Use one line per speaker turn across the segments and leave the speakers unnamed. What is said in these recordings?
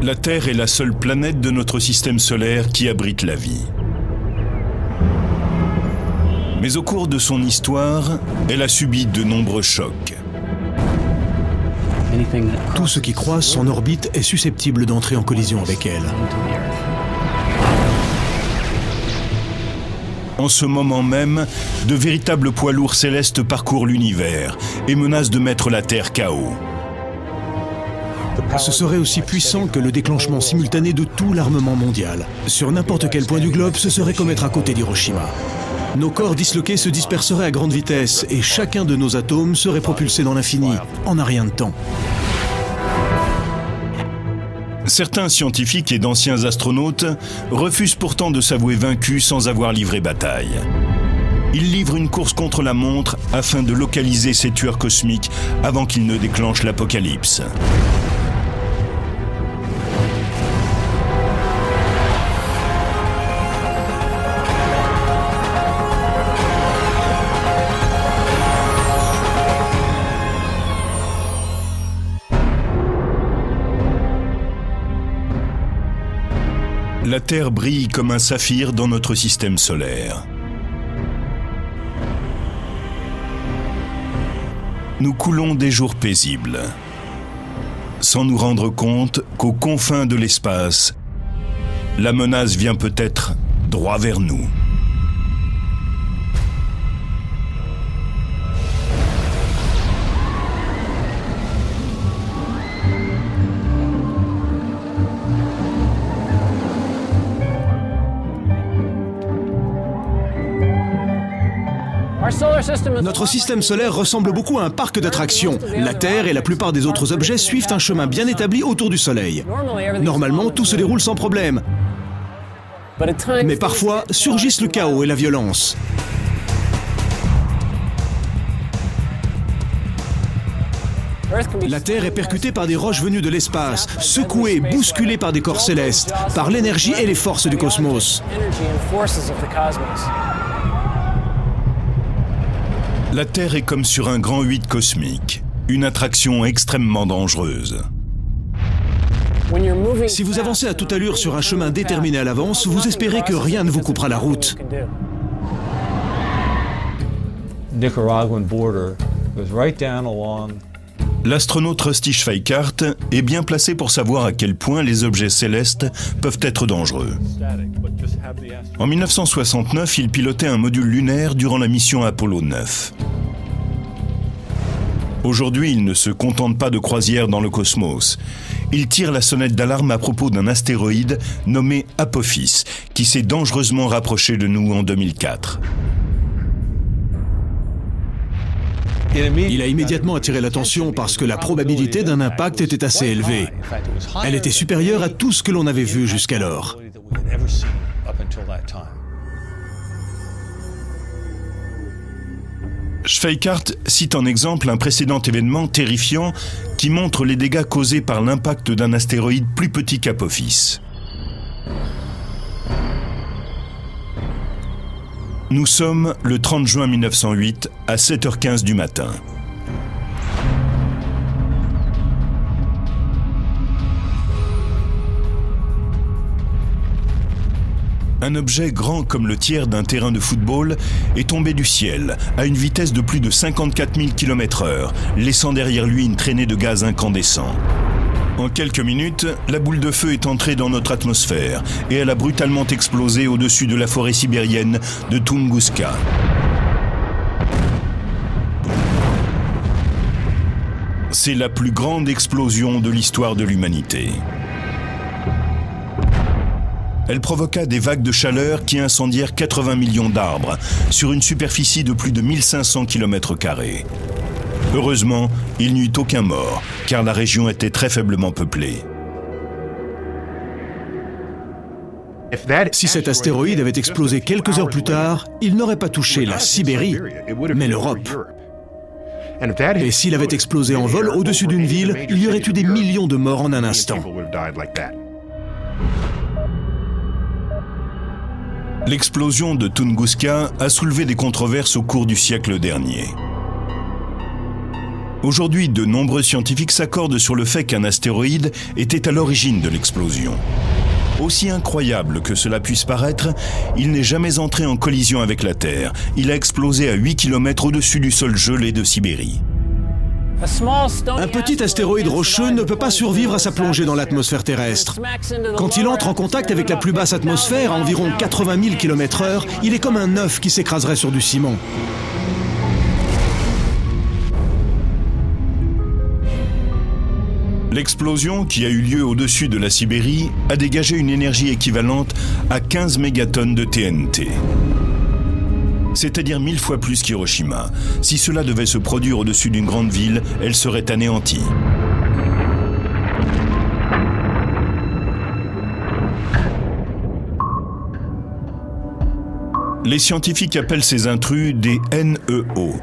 La Terre est la seule planète de notre système solaire qui abrite la vie. Mais au cours de son histoire, elle a subi de nombreux chocs.
Tout ce qui croise son orbite est susceptible d'entrer en collision avec elle.
En ce moment même, de véritables poids lourds célestes parcourent l'univers et menacent de mettre la Terre KO.
Ce serait aussi puissant que le déclenchement simultané de tout l'armement mondial. Sur n'importe quel point du globe, ce serait comme être à côté d'Hiroshima. Nos corps disloqués se disperseraient à grande vitesse et chacun de nos atomes serait propulsé dans l'infini, en un rien de temps.
Certains scientifiques et d'anciens astronautes refusent pourtant de s'avouer vaincus sans avoir livré bataille. Ils livrent une course contre la montre afin de localiser ces tueurs cosmiques avant qu'ils ne déclenchent l'apocalypse. La Terre brille comme un saphir dans notre système solaire. Nous coulons des jours paisibles, sans nous rendre compte qu'aux confins de l'espace, la menace vient peut-être droit vers nous.
Notre système solaire ressemble beaucoup à un parc d'attractions. La Terre et la plupart des autres objets suivent un chemin bien établi autour du Soleil. Normalement, tout se déroule sans problème. Mais parfois, surgissent le chaos et la violence. La Terre est percutée par des roches venues de l'espace, secouée, bousculée par des corps célestes, par l'énergie et les forces du cosmos.
La Terre est comme sur un grand 8 cosmique, une attraction extrêmement dangereuse.
Si vous avancez à toute allure sur un chemin déterminé à l'avance, vous espérez que rien ne vous coupera la route.
L'astronaute Rusty Schweickart est bien placé pour savoir à quel point les objets célestes peuvent être dangereux. En 1969, il pilotait un module lunaire durant la mission Apollo 9. Aujourd'hui, il ne se contente pas de croisières dans le cosmos. Il tire la sonnette d'alarme à propos d'un astéroïde nommé Apophis, qui s'est dangereusement rapproché de nous en 2004.
Il a immédiatement attiré l'attention parce que la probabilité d'un impact était assez élevée. Elle était supérieure à tout ce que l'on avait vu jusqu'alors.
Schweickart cite en exemple un précédent événement terrifiant qui montre les dégâts causés par l'impact d'un astéroïde plus petit qu'Apophis. Nous sommes le 30 juin 1908 à 7h15 du matin. Un objet grand comme le tiers d'un terrain de football est tombé du ciel à une vitesse de plus de 54 000 km/h, laissant derrière lui une traînée de gaz incandescent. En quelques minutes, la boule de feu est entrée dans notre atmosphère et elle a brutalement explosé au-dessus de la forêt sibérienne de Tunguska. C'est la plus grande explosion de l'histoire de l'humanité. Elle provoqua des vagues de chaleur qui incendièrent 80 millions d'arbres sur une superficie de plus de 1500 km². Heureusement, il n'y eut aucun mort, car la région était très faiblement peuplée.
Si cet astéroïde avait explosé quelques heures plus tard, il n'aurait pas touché la Sibérie, mais l'Europe. Et s'il avait explosé en vol au-dessus d'une ville, il y aurait eu des millions de morts en un instant.
L'explosion de Tunguska a soulevé des controverses au cours du siècle dernier. Aujourd'hui, de nombreux scientifiques s'accordent sur le fait qu'un astéroïde était à l'origine de l'explosion. Aussi incroyable que cela puisse paraître, il n'est jamais entré en collision avec la Terre. Il a explosé à 8 km au-dessus du sol gelé de Sibérie.
Un petit astéroïde rocheux ne peut pas survivre à sa plongée dans l'atmosphère terrestre. Quand il entre en contact avec la plus basse atmosphère, à environ 80 000 km/h, il est comme un œuf qui s'écraserait sur du ciment.
L'explosion, qui a eu lieu au-dessus de la Sibérie, a dégagé une énergie équivalente à 15 mégatonnes de TNT. C'est-à-dire 1000 fois plus qu'Hiroshima. Si cela devait se produire au-dessus d'une grande ville, elle serait anéantie. Les scientifiques appellent ces intrus des NEO,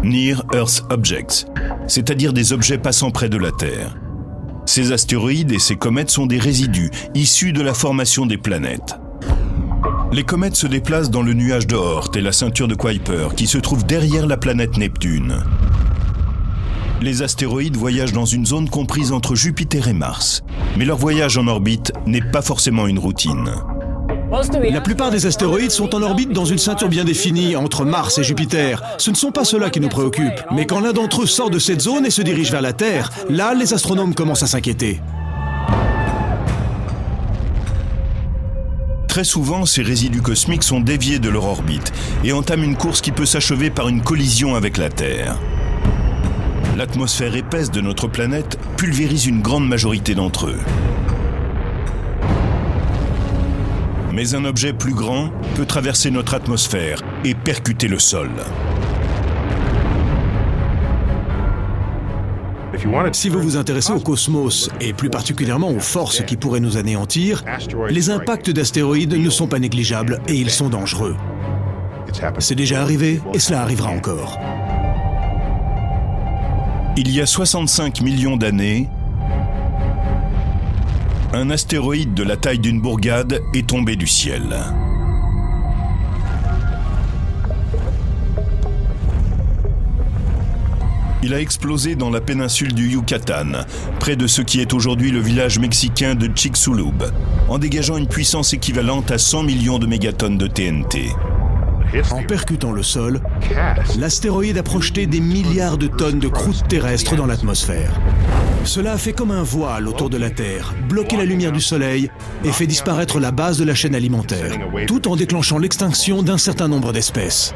Near Earth Objects, c'est-à-dire des objets passant près de la Terre. Ces astéroïdes et ces comètes sont des résidus issus de la formation des planètes. Les comètes se déplacent dans le nuage de Oort et la ceinture de Kuiper, qui se trouve derrière la planète Neptune. Les astéroïdes voyagent dans une zone comprise entre Jupiter et Mars, mais leur voyage en orbite n'est pas forcément une routine.
La plupart des astéroïdes sont en orbite dans une ceinture bien définie entre Mars et Jupiter. Ce ne sont pas ceux-là qui nous préoccupent. Mais quand l'un d'entre eux sort de cette zone et se dirige vers la Terre, là, les astronomes commencent à s'inquiéter.
Très souvent, ces résidus cosmiques sont déviés de leur orbite et entament une course qui peut s'achever par une collision avec la Terre. L'atmosphère épaisse de notre planète pulvérise une grande majorité d'entre eux. Mais un objet plus grand peut traverser notre atmosphère et percuter le sol.
Si vous vous intéressez au cosmos, et plus particulièrement aux forces qui pourraient nous anéantir, les impacts d'astéroïdes ne sont pas négligeables et ils sont dangereux. C'est déjà arrivé et cela arrivera encore.
Il y a 65 millions d'années, un astéroïde de la taille d'une bourgade est tombé du ciel. Il a explosé dans la péninsule du Yucatan, près de ce qui est aujourd'hui le village mexicain de Chicxulub, en dégageant une puissance équivalente à 100 millions de mégatonnes de TNT.
En percutant le sol, l'astéroïde a projeté des milliards de tonnes de croûte terrestre dans l'atmosphère. Cela a fait comme un voile autour de la Terre, bloqué la lumière du Soleil et fait disparaître la base de la chaîne alimentaire, tout en déclenchant l'extinction d'un certain nombre d'espèces.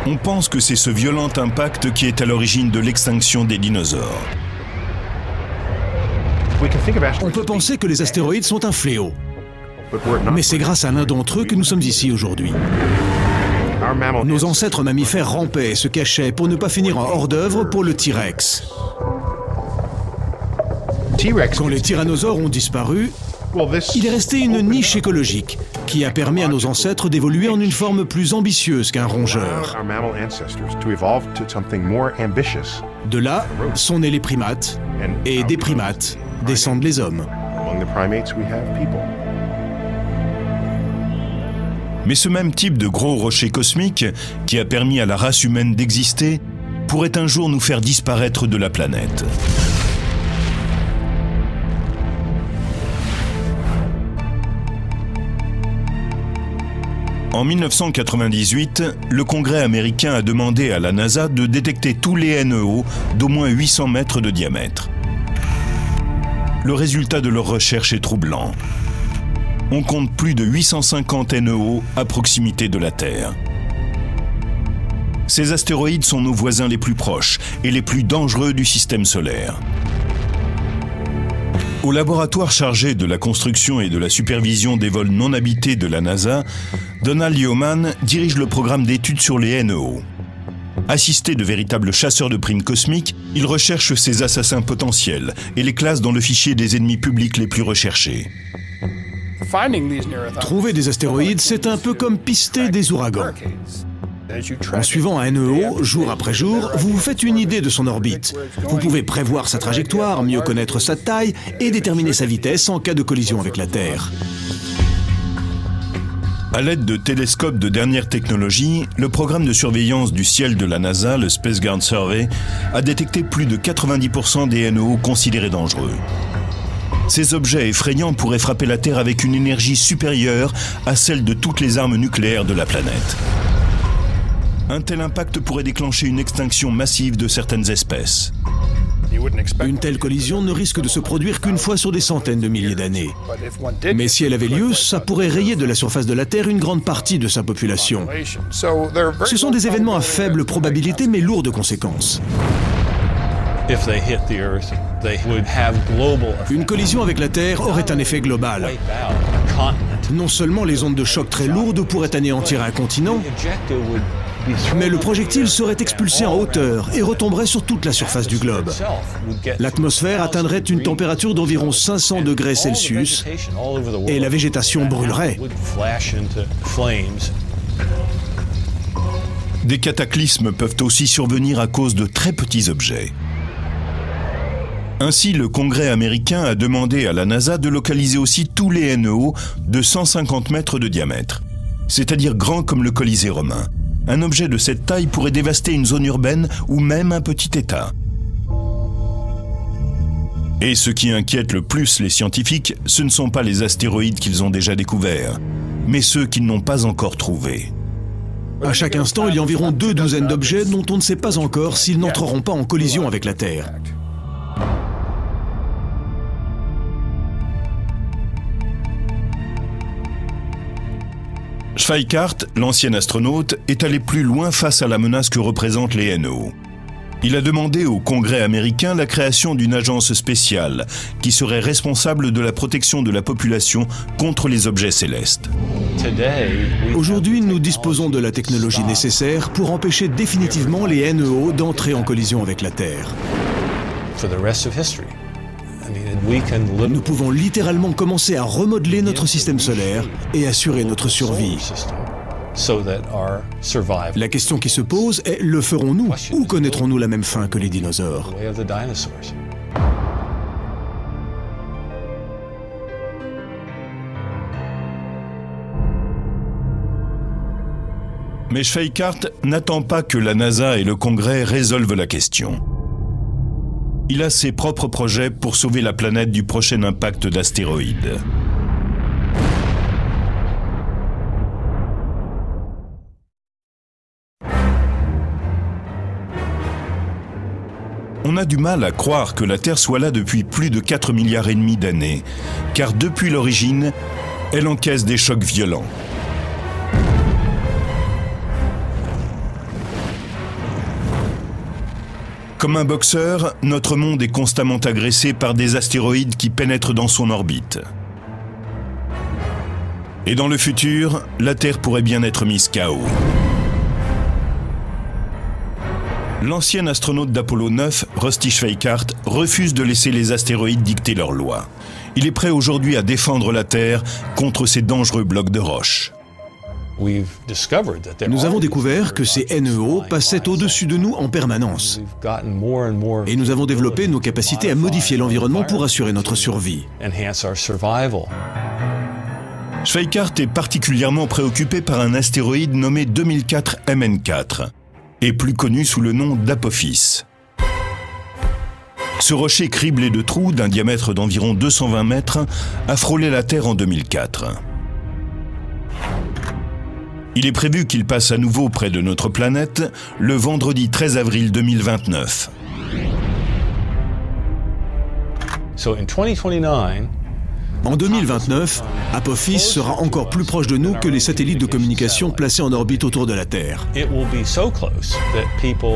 On pense que c'est ce violent impact qui est à l'origine de l'extinction des dinosaures.
On peut penser que les astéroïdes sont un fléau. Mais c'est grâce à l'un d'entre eux que nous sommes ici aujourd'hui. Nos ancêtres mammifères rampaient et se cachaient pour ne pas finir en hors-d'œuvre pour le T-Rex. Quand les tyrannosaures ont disparu, il est resté une niche écologique qui a permis à nos ancêtres d'évoluer en une forme plus ambitieuse qu'un rongeur. De là sont nés les primates, et des primates descendent les hommes.
Mais ce même type de gros rocher cosmique, qui a permis à la race humaine d'exister, pourrait un jour nous faire disparaître de la planète. En 1998, le Congrès américain a demandé à la NASA de détecter tous les NEO d'au moins 800 mètres de diamètre. Le résultat de leur recherche est troublant. On compte plus de 850 NEO à proximité de la Terre. Ces astéroïdes sont nos voisins les plus proches et les plus dangereux du système solaire. Au laboratoire chargé de la construction et de la supervision des vols non habités de la NASA, Donald Yeoman dirige le programme d'études sur les NEO. Assisté de véritables chasseurs de primes cosmiques, il recherche ces assassins potentiels et les classe dans le fichier des ennemis publics les plus recherchés.
Trouver des astéroïdes, c'est un peu comme pister des ouragans. En suivant un NEO, jour après jour, vous vous faites une idée de son orbite. Vous pouvez prévoir sa trajectoire, mieux connaître sa taille et déterminer sa vitesse en cas de collision avec la Terre.
À l'aide de télescopes de dernière technologie, le programme de surveillance du ciel de la NASA, le Space Ground Survey, a détecté plus de 90% des NEO considérés dangereux. Ces objets effrayants pourraient frapper la Terre avec une énergie supérieure à celle de toutes les armes nucléaires de la planète. Un tel impact pourrait déclencher une extinction massive de certaines espèces.
Une telle collision ne risque de se produire qu'une fois sur des centaines de milliers d'années. Mais si elle avait lieu, ça pourrait rayer de la surface de la Terre une grande partie de sa population. Ce sont des événements à faible probabilité mais lourds de conséquences. Une collision avec la Terre aurait un effet global. Non seulement les ondes de choc très lourdes pourraient anéantir un continent, mais le projectile serait expulsé en hauteur et retomberait sur toute la surface du globe. L'atmosphère atteindrait une température d'environ 500 degrés Celsius et la végétation brûlerait.
Des cataclysmes peuvent aussi survenir à cause de très petits objets. Ainsi, le Congrès américain a demandé à la NASA de localiser aussi tous les NEO de 150 mètres de diamètre, c'est-à-dire grands comme le Colisée romain. Un objet de cette taille pourrait dévaster une zone urbaine ou même un petit État. Et ce qui inquiète le plus les scientifiques, ce ne sont pas les astéroïdes qu'ils ont déjà découverts, mais ceux qu'ils n'ont pas encore trouvés.
À chaque instant, il y a environ 2 douzaines d'objets dont on ne sait pas encore s'ils n'entreront pas en collision avec la Terre.
Schweikart, l'ancien astronaute, est allé plus loin face à la menace que représentent les NEO. Il a demandé au Congrès américain la création d'une agence spéciale qui serait responsable de la protection de la population contre les objets célestes.
Aujourd'hui, nous disposons de la technologie nécessaire pour empêcher définitivement les NEO d'entrer en collision avec la Terre. Nous pouvons littéralement commencer à remodeler notre système solaire et assurer notre survie. La question qui se pose est, le ferons-nous ou connaîtrons-nous la même fin que les dinosaures?
Mais Schweikart n'attend pas que la NASA et le Congrès résolvent la question. Il a ses propres projets pour sauver la planète du prochain impact d'astéroïdes. On a du mal à croire que la Terre soit là depuis plus de 4,5 milliards d'années, car depuis l'origine, elle encaisse des chocs violents. Comme un boxeur, notre monde est constamment agressé par des astéroïdes qui pénètrent dans son orbite. Et dans le futur, la Terre pourrait bien être mise KO. L'ancien astronaute d'Apollo 9, Rusty Schweikart, refuse de laisser les astéroïdes dicter leurs lois. Il est prêt aujourd'hui à défendre la Terre contre ces dangereux blocs de roches.
Nous avons découvert que ces NEO passaient au-dessus de nous en permanence. Et nous avons développé nos capacités à modifier l'environnement pour assurer notre survie.
Schweikart est particulièrement préoccupé par un astéroïde nommé 2004 MN4, et plus connu sous le nom d'Apophis. Ce rocher criblé de trous d'un diamètre d'environ 220 mètres a frôlé la Terre en 2004. Il est prévu qu'il passe à nouveau près de notre planète le vendredi 13 avril 2029.
En 2029, Apophis sera encore plus proche de nous que les satellites de communication placés en orbite autour de la Terre.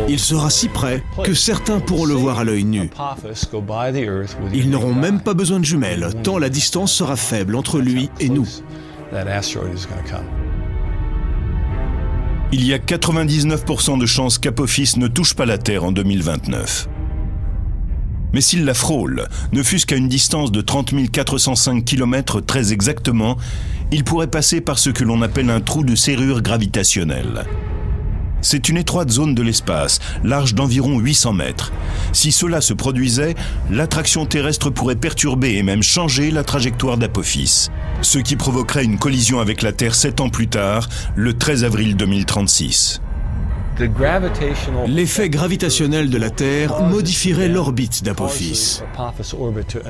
Il sera si près que certains pourront le voir à l'œil nu. Ils n'auront même pas besoin de jumelles, tant la distance sera faible entre lui et nous.
Il y a 99% de chances qu'Apophis ne touche pas la Terre en 2029. Mais s'il la frôle, ne fût-ce qu'à une distance de 30 405 km très exactement, il pourrait passer par ce que l'on appelle un trou de serrure gravitationnelle. C'est une étroite zone de l'espace, large d'environ 800 mètres. Si cela se produisait, l'attraction terrestre pourrait perturber et même changer la trajectoire d'Apophis. ce qui provoquerait une collision avec la Terre 7 ans plus tard, le 13 avril 2036.
L'effet gravitationnel de la Terre modifierait l'orbite d'Apophis.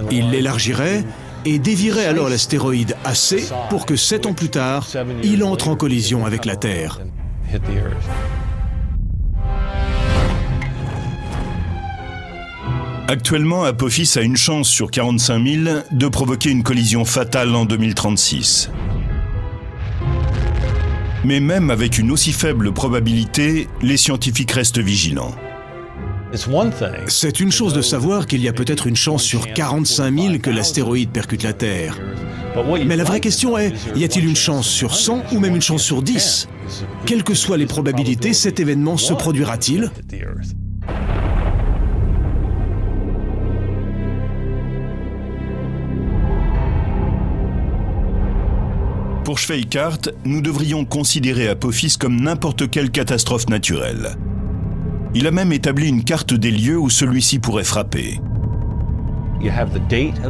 Il l'élargirait et dévierait alors l'astéroïde assez pour que 7 ans plus tard, il entre en collision avec la Terre.
Actuellement, Apophis a une chance sur 45 000 de provoquer une collision fatale en 2036. Mais même avec une aussi faible probabilité, les scientifiques restent vigilants.
C'est une chose de savoir qu'il y a peut-être une chance sur 45 000 que l'astéroïde percute la Terre. Mais la vraie question est, y a-t-il une chance sur 100 ou même une chance sur 10? Quelles que soient les probabilités, cet événement se produira-t-il?
Pour Schweikart, nous devrions considérer Apophis comme n'importe quelle catastrophe naturelle. Il a même établi une carte des lieux où celui-ci pourrait frapper.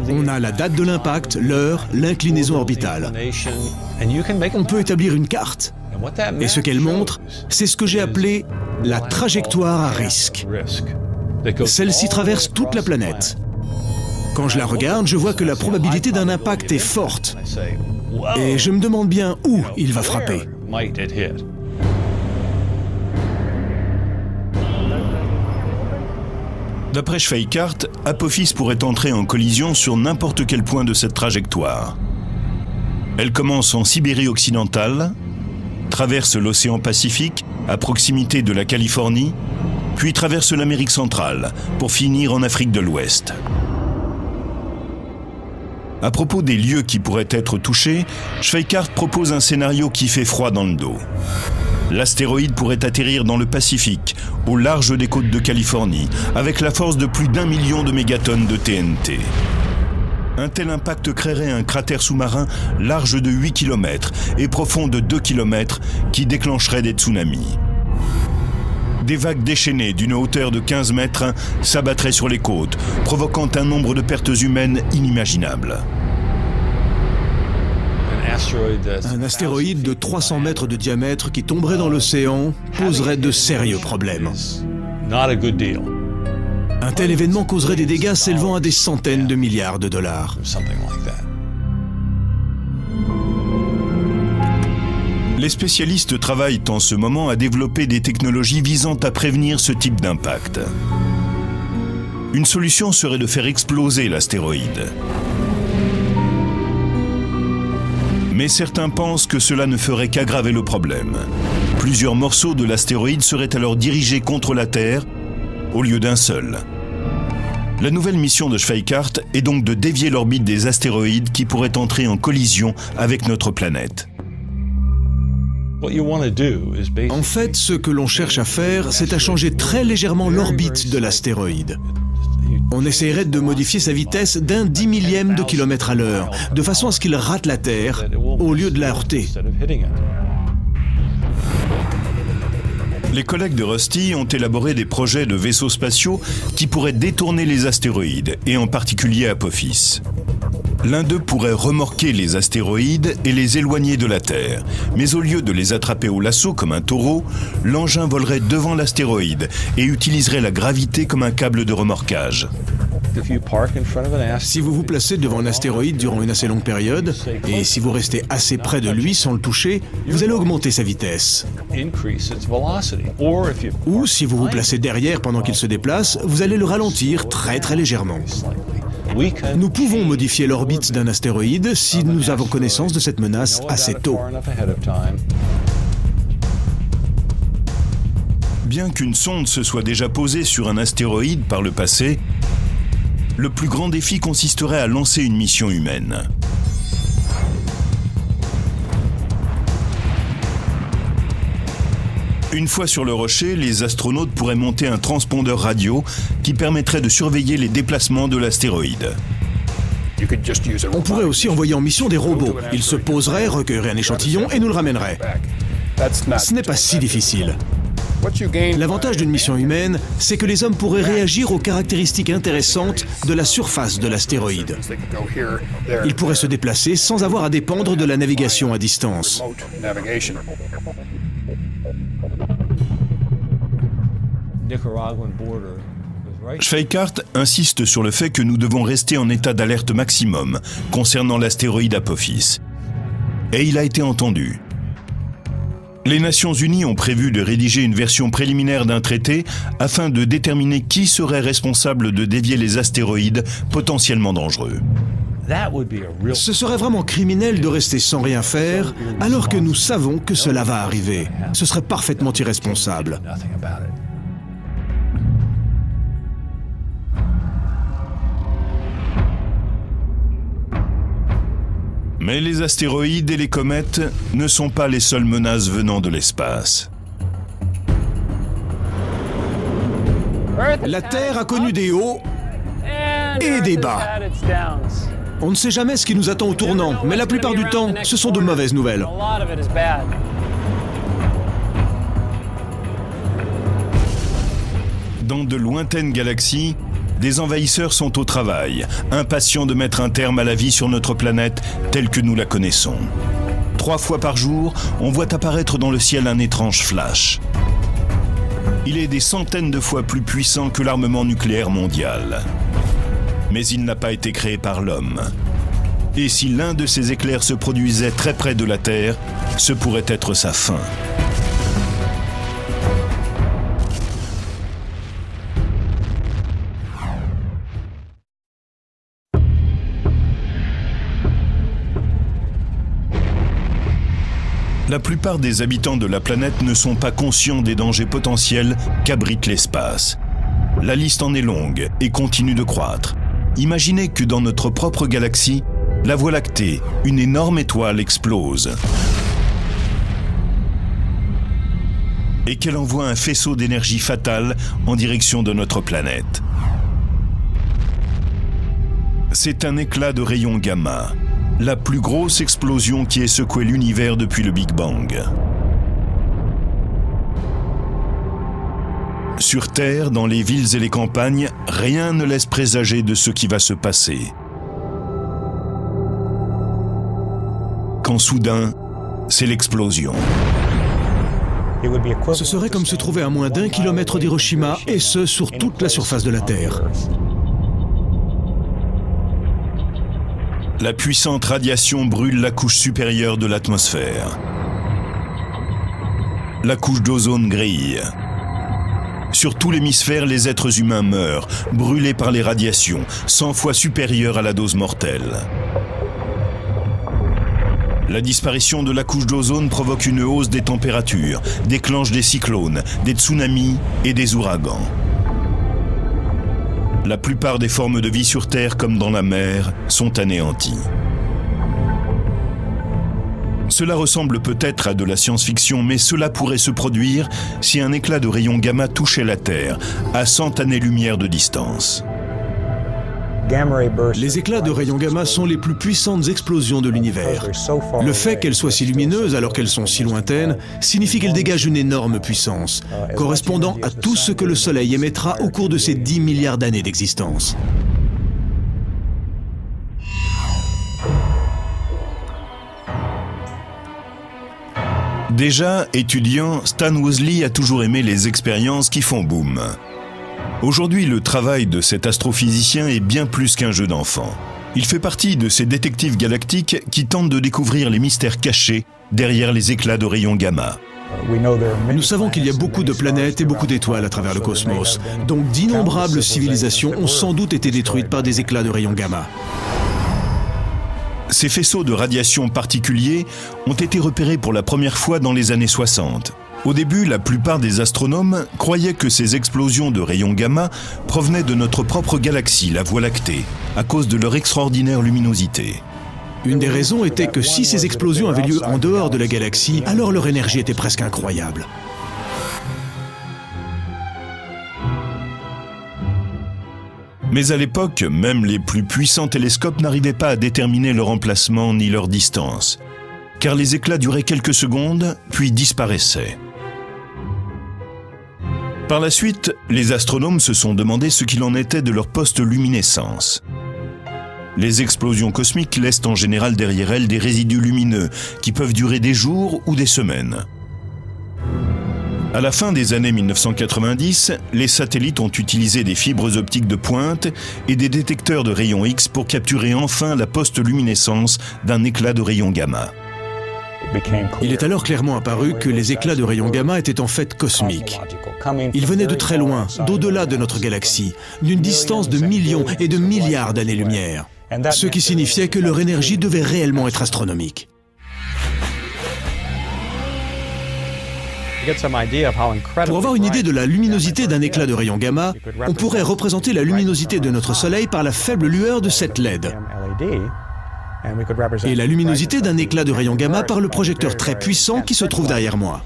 On a la date de l'impact, l'heure, l'inclinaison orbitale. On peut établir une carte. Et ce qu'elle montre, c'est ce que j'ai appelé la trajectoire à risque. Celle-ci traverse toute la planète. Quand je la regarde, je vois que la probabilité d'un impact est forte. Et je me demande bien où il va frapper.
D'après Schweikart, Apophis pourrait entrer en collision sur n'importe quel point de cette trajectoire. Elle commence en Sibérie occidentale, traverse l'océan Pacifique à proximité de la Californie, puis traverse l'Amérique centrale pour finir en Afrique de l'Ouest. À propos des lieux qui pourraient être touchés, Schweikart propose un scénario qui fait froid dans le dos. L'astéroïde pourrait atterrir dans le Pacifique, au large des côtes de Californie, avec la force de plus d'1 million de mégatonnes de TNT. Un tel impact créerait un cratère sous-marin large de 8 km et profond de 2 km qui déclencherait des tsunamis. Des vagues déchaînées d'une hauteur de 15 mètres s'abattraient sur les côtes, provoquant un nombre de pertes humaines inimaginables.
Un astéroïde de 300 mètres de diamètre qui tomberait dans l'océan poserait de sérieux problèmes. Un tel événement causerait des dégâts s'élevant à des centaines de milliards de dollars.
Les spécialistes travaillent en ce moment à développer des technologies visant à prévenir ce type d'impact. Une solution serait de faire exploser l'astéroïde. Mais certains pensent que cela ne ferait qu'aggraver le problème. Plusieurs morceaux de l'astéroïde seraient alors dirigés contre la Terre au lieu d'un seul. La nouvelle mission de Schweikart est donc de dévier l'orbite des astéroïdes qui pourraient entrer en collision avec notre planète.
En fait, ce que l'on cherche à faire, c'est à changer très légèrement l'orbite de l'astéroïde. On essaierait de modifier sa vitesse d'un 10 millième de kilomètre à l'heure, de façon à ce qu'il rate la Terre, au lieu de la heurter.
Les collègues de Rusty ont élaboré des projets de vaisseaux spatiaux qui pourraient détourner les astéroïdes, et en particulier Apophis. L'un d'eux pourrait remorquer les astéroïdes et les éloigner de la Terre. Mais au lieu de les attraper au lasso comme un taureau, l'engin volerait devant l'astéroïde et utiliserait la gravité comme un câble de remorquage.
Si vous vous placez devant un astéroïde durant une assez longue période, et si vous restez assez près de lui sans le toucher, vous allez augmenter sa vitesse. Ou si vous vous placez derrière pendant qu'il se déplace, vous allez le ralentir très légèrement. Nous pouvons modifier l'orbite d'un astéroïde si nous avons connaissance de cette menace assez tôt.
Bien qu'une sonde se soit déjà posée sur un astéroïde par le passé, le plus grand défi consisterait à lancer une mission humaine. Une fois sur le rocher, les astronautes pourraient monter un transpondeur radio qui permettrait de surveiller les déplacements de l'astéroïde.
On pourrait aussi envoyer en mission des robots. Ils se poseraient, recueilleraient un échantillon et nous le ramèneraient. Ce n'est pas si difficile. L'avantage d'une mission humaine, c'est que les hommes pourraient réagir aux caractéristiques intéressantes de la surface de l'astéroïde. Ils pourraient se déplacer sans avoir à dépendre de la navigation à distance.
Schweikart insiste sur le fait que nous devons rester en état d'alerte maximum concernant l'astéroïde Apophis. Et il a été entendu. Les Nations Unies ont prévu de rédiger une version préliminaire d'un traité afin de déterminer qui serait responsable de dévier les astéroïdes potentiellement dangereux.
Ce serait vraiment criminel de rester sans rien faire alors que nous savons que cela va arriver. Ce serait parfaitement irresponsable.
Mais les astéroïdes et les comètes ne sont pas les seules menaces venant de l'espace.
La Terre a connu des hauts et des bas. On ne sait jamais ce qui nous attend au tournant, mais la plupart du temps, ce sont de mauvaises nouvelles.
Dans de lointaines galaxies, des envahisseurs sont au travail, impatients de mettre un terme à la vie sur notre planète telle que nous la connaissons. 3 fois par jour, on voit apparaître dans le ciel un étrange flash. Il est des centaines de fois plus puissant que l'armement nucléaire mondial. Mais il n'a pas été créé par l'homme. Et si l'un de ces éclairs se produisait très près de la Terre, ce pourrait être sa fin. La plupart des habitants de la planète ne sont pas conscients des dangers potentiels qu'abrite l'espace. La liste en est longue et continue de croître. Imaginez que dans notre propre galaxie, la Voie lactée, une énorme étoile, explose. Et qu'elle envoie un faisceau d'énergie fatale en direction de notre planète. C'est un éclat de rayons gamma. La plus grosse explosion qui ait secoué l'univers depuis le Big Bang. Sur Terre, dans les villes et les campagnes, rien ne laisse présager de ce qui va se passer. Quand soudain, c'est l'explosion.
Ce serait comme se trouver à moins d'1 kilomètre d'Hiroshima, et ce, sur toute la surface de la Terre.
La puissante radiation brûle la couche supérieure de l'atmosphère. La couche d'ozone grille. Sur tout l'hémisphère, les êtres humains meurent, brûlés par les radiations, 100 fois supérieures à la dose mortelle. La disparition de la couche d'ozone provoque une hausse des températures, déclenche des cyclones, des tsunamis et des ouragans. La plupart des formes de vie sur Terre, comme dans la mer, sont anéanties. Cela ressemble peut-être à de la science-fiction, mais cela pourrait se produire si un éclat de rayons gamma touchait la Terre, à 100 années-lumière de distance.
Les éclats de rayons gamma sont les plus puissantes explosions de l'univers. Le fait qu'elles soient si lumineuses alors qu'elles sont si lointaines signifie qu'elles dégagent une énorme puissance, correspondant à tout ce que le Soleil émettra au cours de ses 10 milliards d'années d'existence.
Déjà étudiant, Stan Woosley a toujours aimé les expériences qui font boum. Aujourd'hui, le travail de cet astrophysicien est bien plus qu'un jeu d'enfant. Il fait partie de ces détectives galactiques qui tentent de découvrir les mystères cachés derrière les éclats de rayons gamma.
Nous savons qu'il y a beaucoup de planètes et beaucoup d'étoiles à travers le cosmos, donc d'innombrables civilisations ont sans doute été détruites par des éclats de rayons gamma.
Ces faisceaux de radiation particuliers ont été repérés pour la première fois dans les années 60. Au début, la plupart des astronomes croyaient que ces explosions de rayons gamma provenaient de notre propre galaxie, la Voie lactée, à cause de leur extraordinaire luminosité.
Une des raisons était que si ces explosions avaient lieu en dehors de la galaxie, alors leur énergie était presque incroyable.
Mais à l'époque, même les plus puissants télescopes n'arrivaient pas à déterminer leur emplacement ni leur distance, car les éclats duraient quelques secondes, puis disparaissaient. Par la suite, les astronomes se sont demandé ce qu'il en était de leur post-luminescence. Les explosions cosmiques laissent en général derrière elles des résidus lumineux qui peuvent durer des jours ou des semaines. À la fin des années 1990, les satellites ont utilisé des fibres optiques de pointe et des détecteurs de rayons X pour capturer enfin la post-luminescence d'un éclat de rayons gamma.
Il est alors clairement apparu que les éclats de rayons gamma étaient en fait cosmiques. Ils venaient de très loin, d'au-delà de notre galaxie, d'une distance de millions et de milliards d'années-lumière, ce qui signifiait que leur énergie devait réellement être astronomique. Pour avoir une idée de la luminosité d'un éclat de rayons gamma, on pourrait représenter la luminosité de notre Soleil par la faible lueur de cette LED. Et la luminosité d'un éclat de rayons gamma par le projecteur très puissant qui se trouve derrière moi.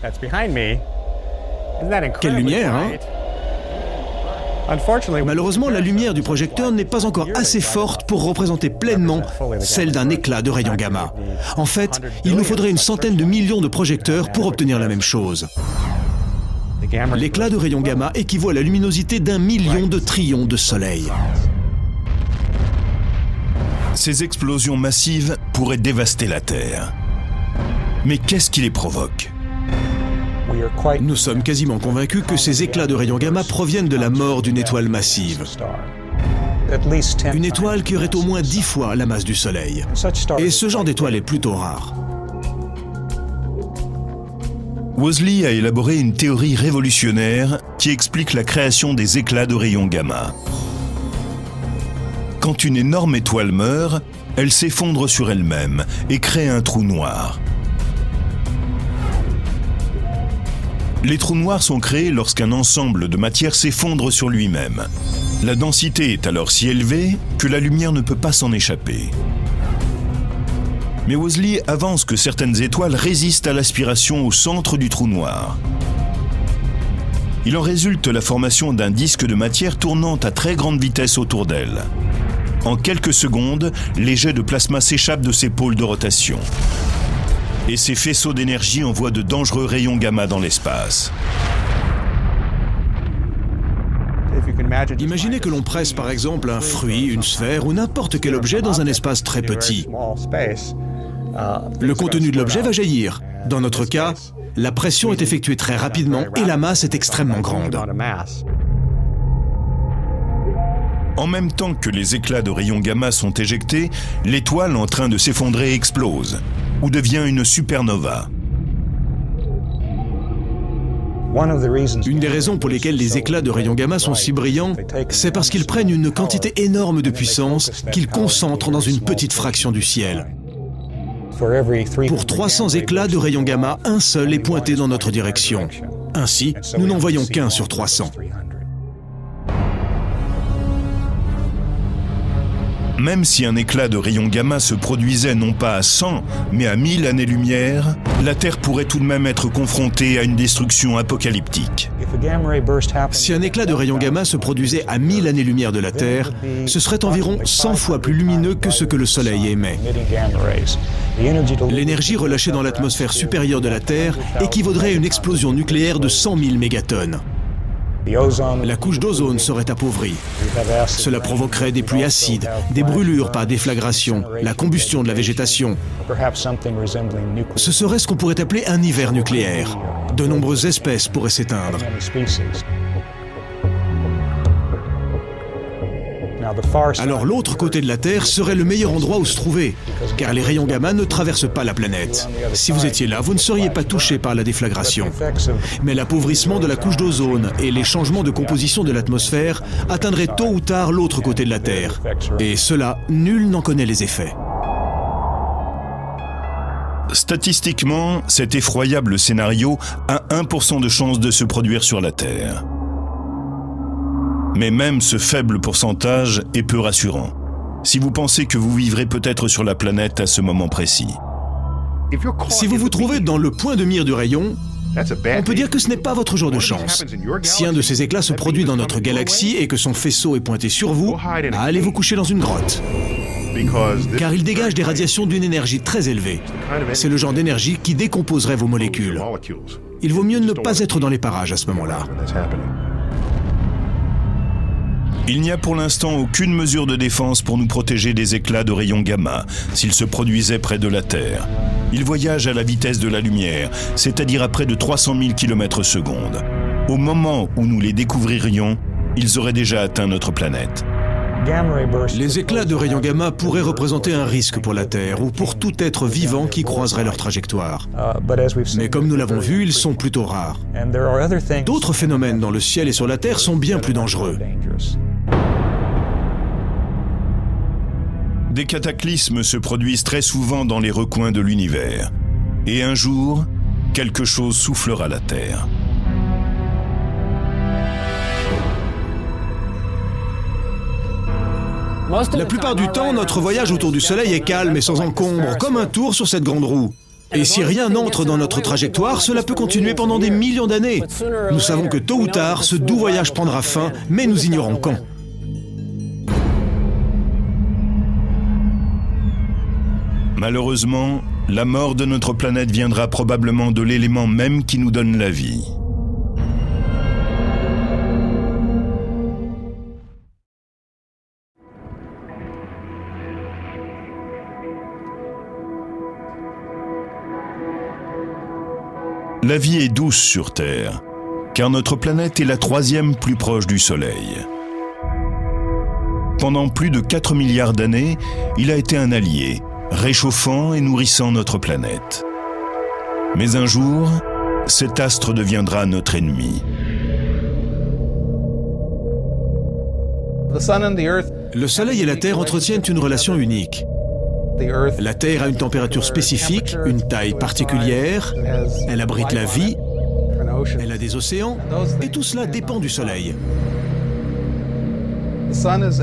Quelle lumière, hein? Malheureusement, la lumière du projecteur n'est pas encore assez forte pour représenter pleinement celle d'un éclat de rayons gamma. En fait, il nous faudrait une centaine de millions de projecteurs pour obtenir la même chose. L'éclat de rayons gamma équivaut à la luminosité d'1 million de trillions de soleils.
Ces explosions massives pourraient dévaster la Terre. Mais qu'est-ce qui les provoque ?
Nous sommes quasiment convaincus que ces éclats de rayons gamma proviennent de la mort d'une étoile massive. Une étoile qui aurait au moins 10 fois la masse du Soleil. Et ce genre d'étoile est plutôt rare.
Woolsey a élaboré une théorie révolutionnaire qui explique la création des éclats de rayons gamma. Quand une énorme étoile meurt, elle s'effondre sur elle-même et crée un trou noir. Les trous noirs sont créés lorsqu'un ensemble de matière s'effondre sur lui-même. La densité est alors si élevée que la lumière ne peut pas s'en échapper. Mais Woolsey avance que certaines étoiles résistent à l'aspiration au centre du trou noir. Il en résulte la formation d'un disque de matière tournant à très grande vitesse autour d'elle. En quelques secondes, les jets de plasma s'échappent de ces pôles de rotation. Et ces faisceaux d'énergie envoient de dangereux rayons gamma dans l'espace.
Imaginez que l'on presse par exemple un fruit, une sphère ou n'importe quel objet dans un espace très petit. Le contenu de l'objet va jaillir. Dans notre cas, la pression est effectuée très rapidement et la masse est extrêmement grande.
En même temps que les éclats de rayons gamma sont éjectés, l'étoile en train de s'effondrer explose ou devient une supernova.
Une des raisons pour lesquelles les éclats de rayons gamma sont si brillants, c'est parce qu'ils prennent une quantité énorme de puissance qu'ils concentrent dans une petite fraction du ciel. Pour 300 éclats de rayons gamma, un seul est pointé dans notre direction. Ainsi, nous n'en voyons qu'un sur 300.
Même si un éclat de rayons gamma se produisait non pas à 100, mais à 1000 années-lumière, la Terre pourrait tout de même être confrontée à une destruction apocalyptique.
Si un éclat de rayons gamma se produisait à 1000 années-lumière de la Terre, ce serait environ 100 fois plus lumineux que ce que le Soleil émet. L'énergie relâchée dans l'atmosphère supérieure de la Terre équivaudrait à une explosion nucléaire de 100 000 mégatonnes. La couche d'ozone serait appauvrie. Cela provoquerait des pluies acides, des brûlures par déflagration, la combustion de la végétation. Ce serait ce qu'on pourrait appeler un hiver nucléaire. De nombreuses espèces pourraient s'éteindre. Alors l'autre côté de la Terre serait le meilleur endroit où se trouver, car les rayons gamma ne traversent pas la planète. Si vous étiez là, vous ne seriez pas touché par la déflagration. Mais l'appauvrissement de la couche d'ozone et les changements de composition de l'atmosphère atteindraient tôt ou tard l'autre côté de la Terre. Et cela, nul n'en connaît les effets.
Statistiquement, cet effroyable scénario a 1% de chance de se produire sur la Terre. Mais même ce faible pourcentage est peu rassurant, si vous pensez que vous vivrez peut-être sur la planète à ce moment précis.
Si vous vous trouvez dans le point de mire du rayon, on peut dire que ce n'est pas votre jour de chance. Si un de ces éclats se produit dans notre galaxie et que son faisceau est pointé sur vous, allez vous coucher dans une grotte. Car il dégage des radiations d'une énergie très élevée. C'est le genre d'énergie qui décomposerait vos molécules. Il vaut mieux ne pas être dans les parages à ce moment-là.
Il n'y a pour l'instant aucune mesure de défense pour nous protéger des éclats de rayons gamma s'ils se produisaient près de la Terre. Ils voyagent à la vitesse de la lumière, c'est-à-dire à près de 300 000 km/s. Au moment où nous les découvririons, ils auraient déjà atteint notre planète.
Les éclats de rayons gamma pourraient représenter un risque pour la Terre ou pour tout être vivant qui croiserait leur trajectoire. Mais comme nous l'avons vu, ils sont plutôt rares. D'autres phénomènes dans le ciel et sur la Terre sont bien plus dangereux.
Des cataclysmes se produisent très souvent dans les recoins de l'univers. Et un jour, quelque chose soufflera la Terre.
La plupart du temps, notre voyage autour du Soleil est calme et sans encombre, comme un tour sur cette grande roue. Et si rien n'entre dans notre trajectoire, cela peut continuer pendant des millions d'années. Nous savons que tôt ou tard, ce doux voyage prendra fin, mais nous ignorons quand.
Malheureusement, la mort de notre planète viendra probablement de l'élément même qui nous donne la vie. La vie est douce sur Terre, car notre planète est la 3e plus proche du Soleil. Pendant plus de 4 milliards d'années, il a été un allié, réchauffant et nourrissant notre planète. Mais un jour, cet astre deviendra notre ennemi.
Le Soleil et la Terre entretiennent une relation unique. La Terre a une température spécifique, une taille particulière, elle abrite la vie, elle a des océans, et tout cela dépend du Soleil.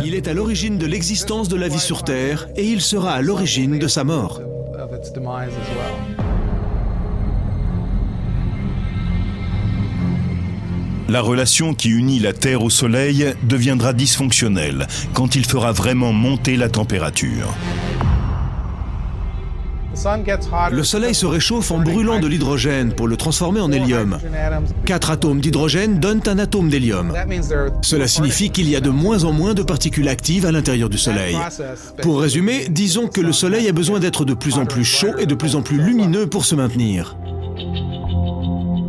Il est à l'origine de l'existence de la vie sur Terre, et il sera à l'origine de sa mort.
La relation qui unit la Terre au Soleil deviendra dysfonctionnelle quand il fera vraiment monter la température.
Le Soleil se réchauffe en brûlant de l'hydrogène pour le transformer en hélium. 4 atomes d'hydrogène donnent un atome d'hélium. Cela signifie qu'il y a de moins en moins de particules actives à l'intérieur du Soleil. Pour résumer, disons que le Soleil a besoin d'être de plus en plus chaud et de plus en plus lumineux pour se maintenir.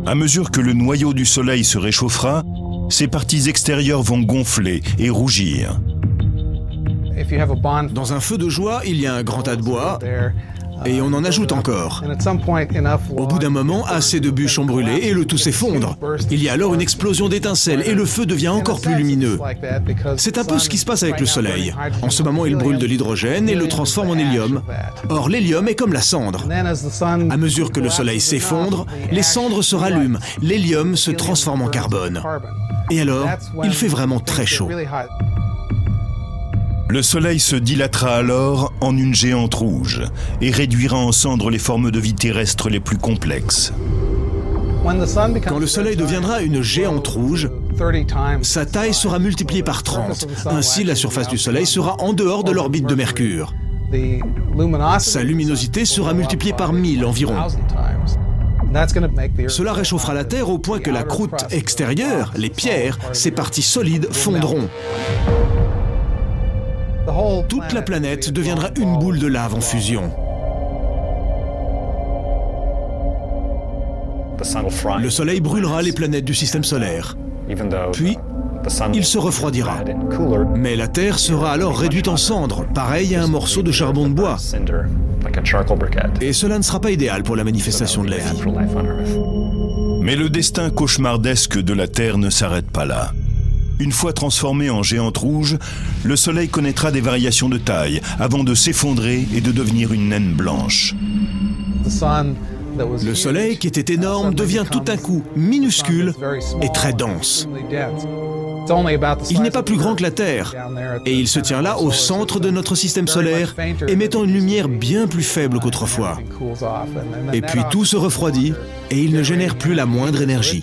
À mesure que le noyau du Soleil se réchauffera, ses parties extérieures vont gonfler et rougir.
Dans un feu de joie, il y a un grand tas de bois, et on en ajoute encore. Au bout d'un moment, assez de bûches ont brûlé et le tout s'effondre. Il y a alors une explosion d'étincelles et le feu devient encore plus lumineux. C'est un peu ce qui se passe avec le Soleil. En ce moment, il brûle de l'hydrogène et le transforme en hélium. Or, l'hélium est comme la cendre. À mesure que le Soleil s'effondre, les cendres se rallument, l'hélium se transforme en carbone. Et alors, il fait vraiment très chaud.
Le Soleil se dilatera alors en une géante rouge et réduira en cendres les formes de vie terrestres les plus complexes.
Quand le Soleil deviendra une géante rouge, sa taille sera multipliée par 30. Ainsi, la surface du Soleil sera en dehors de l'orbite de Mercure. Sa luminosité sera multipliée par 1000 environ. Cela réchauffera la Terre au point que la croûte extérieure, les pierres, ces parties solides, fondront. Toute la planète deviendra une boule de lave en fusion. Le Soleil brûlera les planètes du système solaire. Puis, il se refroidira. Mais la Terre sera alors réduite en cendres, pareil à un morceau de charbon de bois. Et cela ne sera pas idéal pour la manifestation de la vie.
Mais le destin cauchemardesque de la Terre ne s'arrête pas là. Une fois transformé en géante rouge, le Soleil connaîtra des variations de taille avant de s'effondrer et de devenir une naine blanche.
Le Soleil, qui était énorme, devient tout d'un coup minuscule et très dense. Il n'est pas plus grand que la Terre, et il se tient là au centre de notre système solaire, émettant une lumière bien plus faible qu'autrefois. Et puis tout se refroidit, et il ne génère plus la moindre énergie.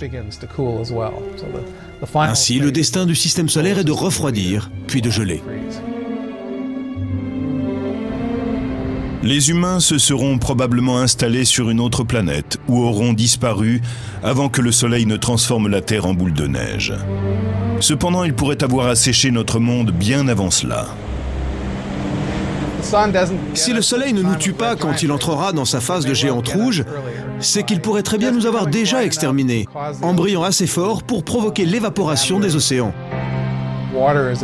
Ainsi, le destin du système solaire est de refroidir, puis de geler.
Les humains se seront probablement installés sur une autre planète ou auront disparu avant que le Soleil ne transforme la Terre en boule de neige. Cependant, il pourrait avoir asséché notre monde bien avant cela.
Si le Soleil ne nous tue pas quand il entrera dans sa phase de géante rouge, c'est qu'il pourrait très bien nous avoir déjà exterminés, en brillant assez fort pour provoquer l'évaporation des océans.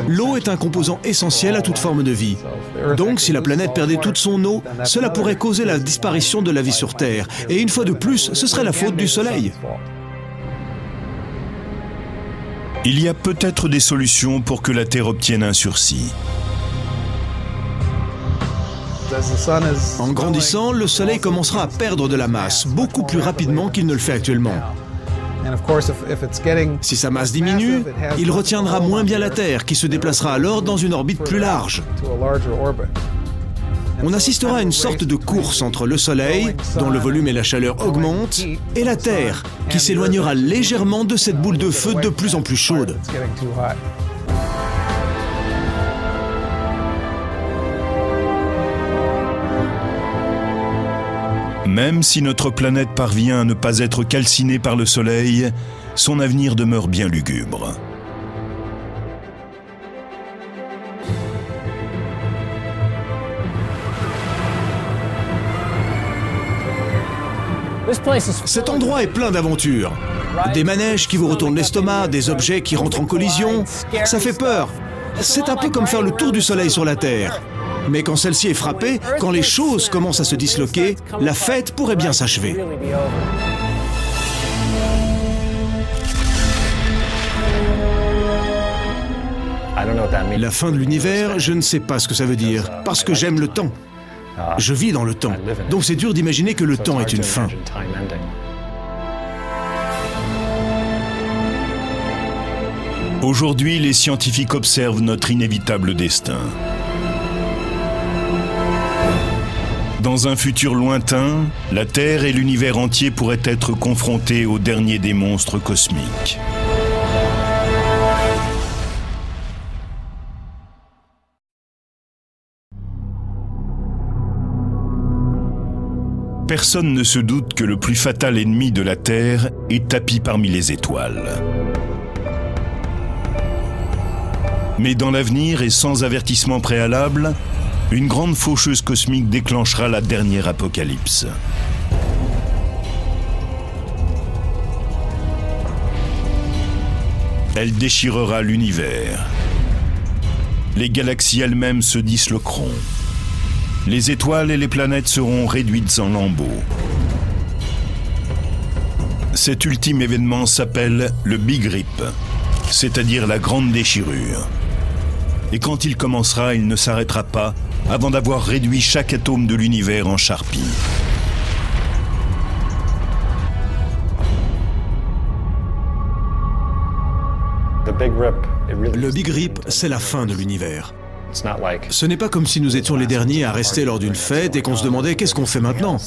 L'eau est un composant essentiel à toute forme de vie. Donc, si la planète perdait toute son eau, cela pourrait causer la disparition de la vie sur Terre. Et une fois de plus, ce serait la faute du Soleil.
Il y a peut-être des solutions pour que la Terre obtienne un sursis.
En grandissant, le Soleil commencera à perdre de la masse, beaucoup plus rapidement qu'il ne le fait actuellement. Si sa masse diminue, il retiendra moins bien la Terre, qui se déplacera alors dans une orbite plus large. On assistera à une sorte de course entre le Soleil, dont le volume et la chaleur augmentent, et la Terre, qui s'éloignera légèrement de cette boule de feu de plus en plus chaude.
Même si notre planète parvient à ne pas être calcinée par le Soleil, son avenir demeure bien lugubre.
Cet endroit est plein d'aventures. Des manèges qui vous retournent l'estomac, des objets qui rentrent en collision. Ça fait peur. C'est un peu comme faire le tour du Soleil sur la Terre. Mais quand celle-ci est frappée, quand les choses commencent à se disloquer, la fête pourrait bien s'achever. La fin de l'univers, je ne sais pas ce que ça veut dire, parce que j'aime le temps. Je vis dans le temps, donc c'est dur d'imaginer que le temps est une fin.
Aujourd'hui, les scientifiques observent notre inévitable destin. Dans un futur lointain, la Terre et l'univers entier pourraient être confrontés au dernier des monstres cosmiques. Personne ne se doute que le plus fatal ennemi de la Terre est tapi parmi les étoiles. Mais dans l'avenir et sans avertissement préalable, une grande faucheuse cosmique déclenchera la dernière apocalypse. Elle déchirera l'univers. Les galaxies elles-mêmes se disloqueront. Les étoiles et les planètes seront réduites en lambeaux. Cet ultime événement s'appelle le Big Rip, c'est-à-dire la grande déchirure. Et quand il commencera, il ne s'arrêtera pas avant d'avoir réduit chaque atome de l'univers en charpie.
Le Big Rip, c'est la fin de l'univers. Ce n'est pas comme si nous étions les derniers à rester lors d'une fête et qu'on se demandait qu'est-ce qu'on fait maintenant.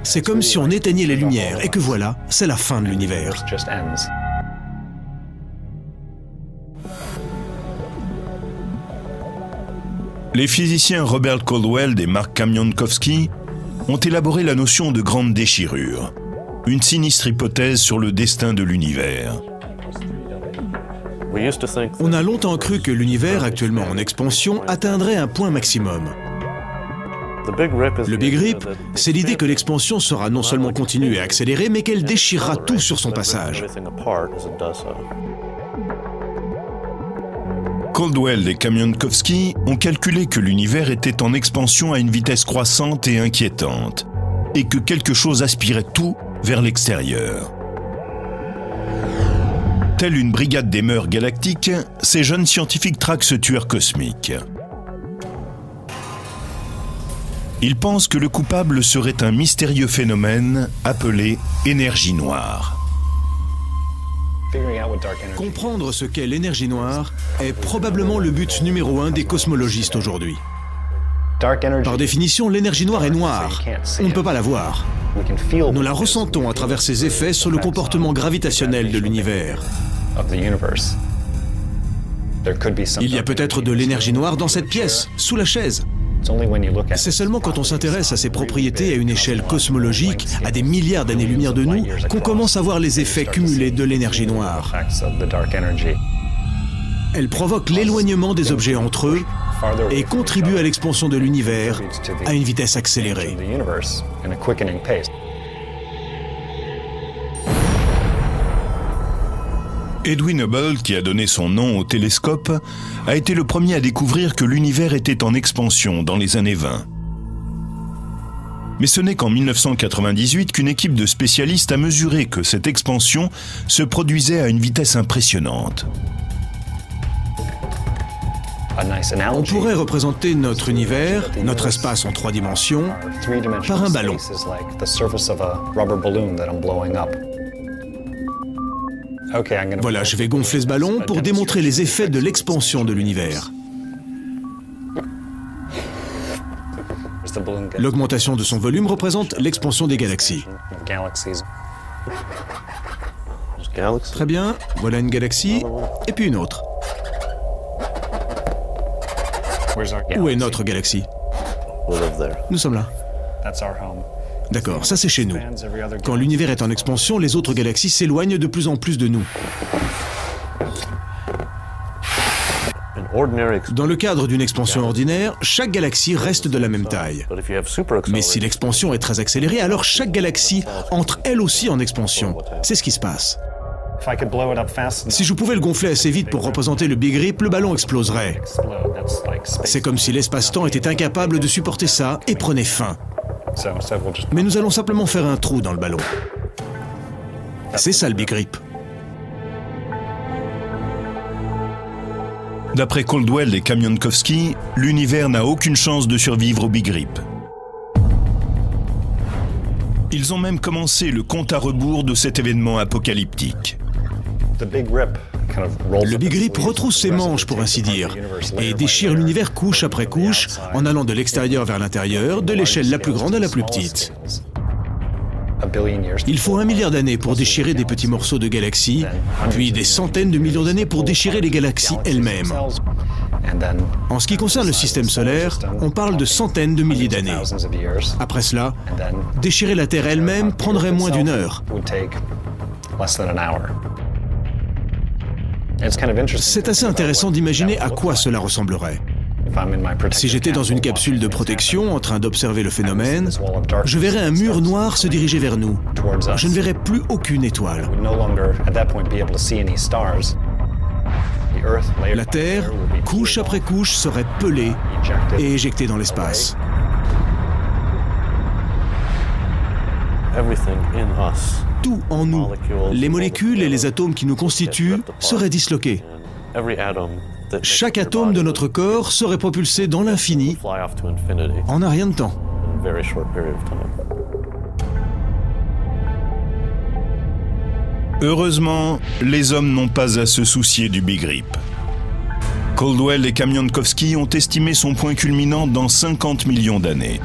C'est comme si on éteignait les lumières et que voilà, c'est la fin de l'univers.
Les physiciens Robert Caldwell et Mark Kamionkowski ont élaboré la notion de grande déchirure, une sinistre hypothèse sur le destin de l'univers.
On a longtemps cru que l'univers, actuellement en expansion, atteindrait un point maximum. Le Big Rip, c'est l'idée que l'expansion sera non seulement continue et accélérée, mais qu'elle déchirera tout sur son passage.
Caldwell et Kamionkowski ont calculé que l'univers était en expansion à une vitesse croissante et inquiétante, et que quelque chose aspirait tout vers l'extérieur. Telle une brigade des mœurs galactiques, ces jeunes scientifiques traquent ce tueur cosmique. Ils pensent que le coupable serait un mystérieux phénomène appelé énergie noire.
Comprendre ce qu'est l'énergie noire est probablement le but numéro 1 des cosmologistes aujourd'hui. Par définition, l'énergie noire est noire. On ne peut pas la voir. Nous la ressentons à travers ses effets sur le comportement gravitationnel de l'univers. Il y a peut-être de l'énergie noire dans cette pièce, sous la chaise. C'est seulement quand on s'intéresse à ses propriétés à une échelle cosmologique, à des milliards d'années-lumière de nous, qu'on commence à voir les effets cumulés de l'énergie noire. Elle provoque l'éloignement des objets entre eux et contribue à l'expansion de l'univers à une vitesse accélérée.
Edwin Hubble, qui a donné son nom au télescope, a été le premier à découvrir que l'univers était en expansion dans les années 20. Mais ce n'est qu'en 1998 qu'une équipe de spécialistes a mesuré que cette expansion se produisait à une vitesse impressionnante.
On pourrait représenter notre univers, notre espace en 3 dimensions, par un ballon. Voilà, je vais gonfler ce ballon pour démontrer les effets de l'expansion de l'univers. L'augmentation de son volume représente l'expansion des galaxies. Très bien, voilà une galaxie, et puis une autre. Où est notre galaxie? Nous sommes là. D'accord, ça c'est chez nous. Quand l'univers est en expansion, les autres galaxies s'éloignent de plus en plus de nous. Dans le cadre d'une expansion ordinaire, chaque galaxie reste de la même taille. Mais si l'expansion est très accélérée, alors chaque galaxie entre elle aussi en expansion. C'est ce qui se passe. Si je pouvais le gonfler assez vite pour représenter le Big Rip, le ballon exploserait. C'est comme si l'espace-temps était incapable de supporter ça et prenait fin. Mais nous allons simplement faire un trou dans le ballon. C'est ça le Big Rip.
D'après Caldwell et Kamienowski, l'univers n'a aucune chance de survivre au Big Rip. Ils ont même commencé le compte à rebours de cet événement apocalyptique.
Le Big Rip retrousse ses manches, pour ainsi dire, et déchire l'univers couche après couche, en allant de l'extérieur vers l'intérieur, de l'échelle la plus grande à la plus petite. Il faut 1 milliard d'années pour déchirer des petits morceaux de galaxies, puis des centaines de millions d'années pour déchirer les galaxies elles-mêmes. En ce qui concerne le système solaire, on parle de centaines de milliers d'années. Après cela, déchirer la Terre elle-même prendrait moins d'1 heure. C'est assez intéressant d'imaginer à quoi cela ressemblerait. Si j'étais dans une capsule de protection en train d'observer le phénomène, je verrais un mur noir se diriger vers nous. Je ne verrais plus aucune étoile. La Terre, couche après couche, serait pelée et éjectée dans l'espace. Tout en nous, les molécules et les atomes qui nous constituent, seraient disloqués. Chaque atome de notre corps serait propulsé dans l'infini en un rien de temps.
Heureusement, les hommes n'ont pas à se soucier du Big Rip. Caldwell et Kamienowski ont estimé son point culminant dans 50 millions d'années.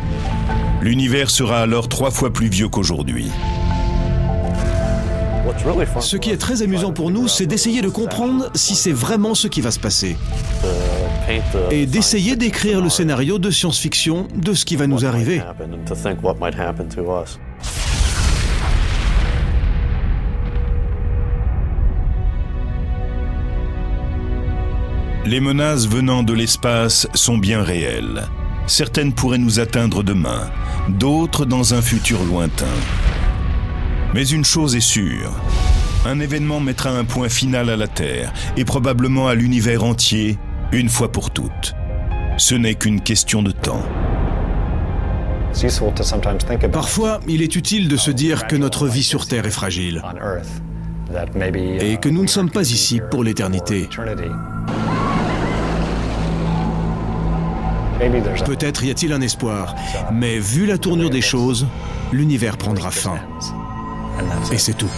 L'univers sera alors 3 fois plus vieux qu'aujourd'hui.
Ce qui est très amusant pour nous, c'est d'essayer de comprendre si c'est vraiment ce qui va se passer. Et d'essayer d'écrire le scénario de science-fiction de ce qui va nous arriver.
Les menaces venant de l'espace sont bien réelles. Certaines pourraient nous atteindre demain, d'autres dans un futur lointain. Mais une chose est sûre, un événement mettra un point final à la Terre et probablement à l'univers entier, une fois pour toutes. Ce n'est qu'une question de temps.
Parfois, il est utile de se dire que notre vie sur Terre est fragile et que nous ne sommes pas ici pour l'éternité. Peut-être y a-t-il un espoir, mais vu la tournure des choses, l'univers prendra fin. Et c'est tout.